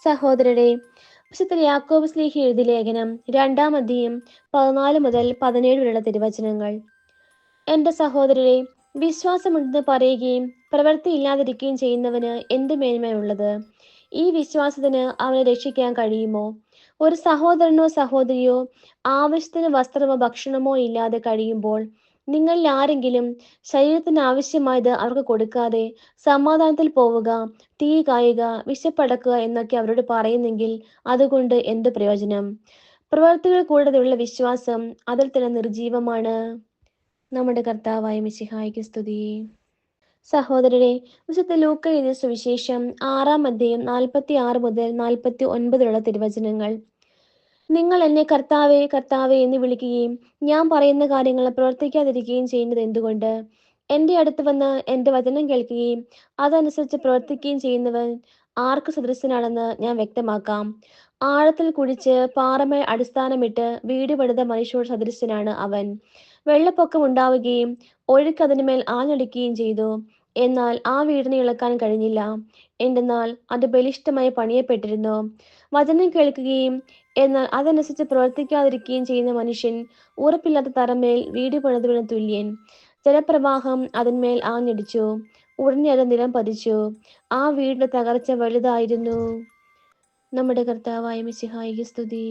സഹോദരരെ, വിശുദ്ധ യാക്കോബ് ശ്ലീഹ എഴുതിയ ലേഖനം 2-ാം അധ്യായം 14 മുതൽ 17 വരെയുള്ള തിരുവചനങ്ങൾ. എന്റെ സഹോദരരെ, വിശ്വാസമുണ്ടെന്ന് പറയുകയും പ്രവൃത്തി ഇല്ലാതിരിക്കുകയും ചെയ്യുന്നവന് എന്ത് മേന്മയുള്ളത്? ഈ വിശ്വാസത്തിന് അവനെ രക്ഷിക്കാൻ കഴിയുമോ? ഒരു സഹോദരനോ സഹോദരിയോ ആവശ്യത്തിന് വസ്ത്രമോ ഭക്ഷണമോ ഇല്ലാതെ കഴിയുമ്പോൾ നിങ്ങളിൽ ആരെങ്കിലും ശരീരത്തിന് ആവശ്യമായത് അവർക്ക് കൊടുക്കാതെ സമാധാനത്തിൽ പോവുക, തീ കായുക, വിശപ്പടക്കുക എന്നൊക്കെ അവരോട് പറയുന്നെങ്കിൽ അതുകൊണ്ട് എന്ത് പ്രയോജനം? പ്രവൃത്തികൾ കൂടാതെയുള്ള വിശ്വാസം അതിൽ തന്നെ നിർജീവമാണ്. നമ്മുടെ കർത്താവായ മിശിഹായ്ക്ക് സ്തുതി. സഹോദരരെ, വിശുദ്ധ ലൂക്ക എഴുതിയ സുവിശേഷം 6-ാം അധ്യായം 46 മുതൽ 49 വരെയുള്ള തിരുവചനങ്ങൾ. നിങ്ങൾ എന്നെ കർത്താവേ കർത്താവേ എന്ന് വിളിക്കുകയും ഞാൻ പറയുന്ന കാര്യങ്ങൾ പ്രവർത്തിക്കാതിരിക്കുകയും ചെയ്യുന്നത് എന്തുകൊണ്ട്? എന്റെ അടുത്ത് വന്ന് എന്റെ വചനം കേൾക്കുകയും അതനുസരിച്ച് പ്രവർത്തിക്കുകയും ചെയ്യുന്നവൻ ആർക്ക് സദൃശനാണെന്ന് ഞാൻ വ്യക്തമാക്കാം. ആഴത്തിൽ കുഴിച്ച് പാറമേൽ അടിസ്ഥാനമിട്ട് വീട് പണിത മനുഷ്യരോട് സദൃശനാണ് അവൻ. വെള്ളപ്പൊക്കം ഉണ്ടാവുകയും ഒഴുക്ക് അതിനുമേൽ ആഞ്ഞടിക്കുകയും ചെയ്തു. എന്നാൽ ആ വീടിനെ ഇളക്കാൻ കഴിഞ്ഞില്ല. എന്തെന്നാൽ അത് ബലിഷ്ഠമായി പണിയപ്പെട്ടിരുന്നു. വചനം കേൾക്കുകയും എന്നാൽ അതനുസരിച്ച് പ്രവർത്തിക്കാതിരിക്കുകയും ചെയ്യുന്ന മനുഷ്യൻ ഉറപ്പില്ലാത്ത തറമേൽ വീട് പണിതവന് തുല്യൻ. ജലപ്രവാഹം അതിന്മേൽ ആഞ്ഞടിച്ചു, ഉടനെ അത് നിലം പതിച്ചു. ആ വീടിന്റെ തകർച്ച വലുതായിരുന്നു. നമ്മുടെ കർത്താവായ മിശിഹായിക്ക് സ്തുതി.